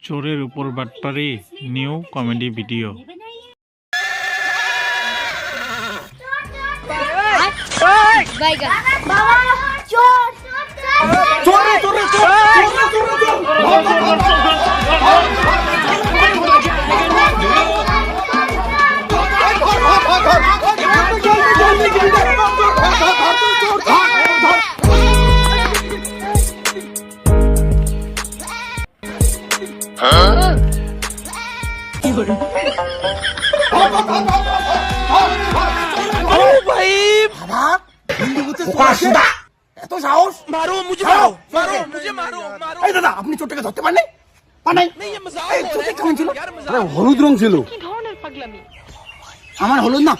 চোরের উপর বাটপারি নিউ কমেডি ভিডিও। আপনি চোরটাকে ধরতে পারলেন? হলুদ রং ছিল। আমার হলুদ না।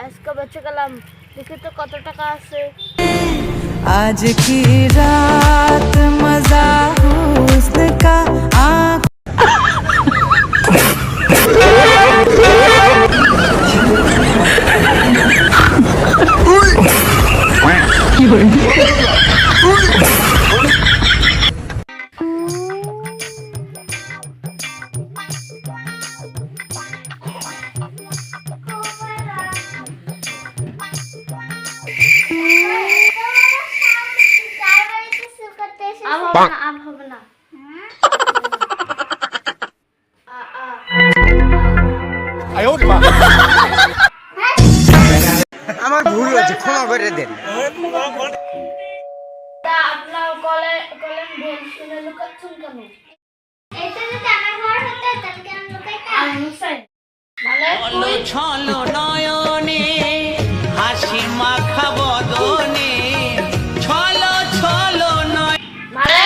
আজকে বেঁচে গেলাম, দেখি তো কত টাকা আছে। आज की रात मजा हुस्न का আমার ভুল হয়েছে, ক্ষমা করে দেন। আপনার কলেন ভুল শুনে লুকাচ্ছেন কেন? এটা যদি আমার ঘর হতো তাহলে কেন লুকাইতাম? মানে ছলো নয়নে হাসি মাখা বদনে ছলো ছলো নয় মানে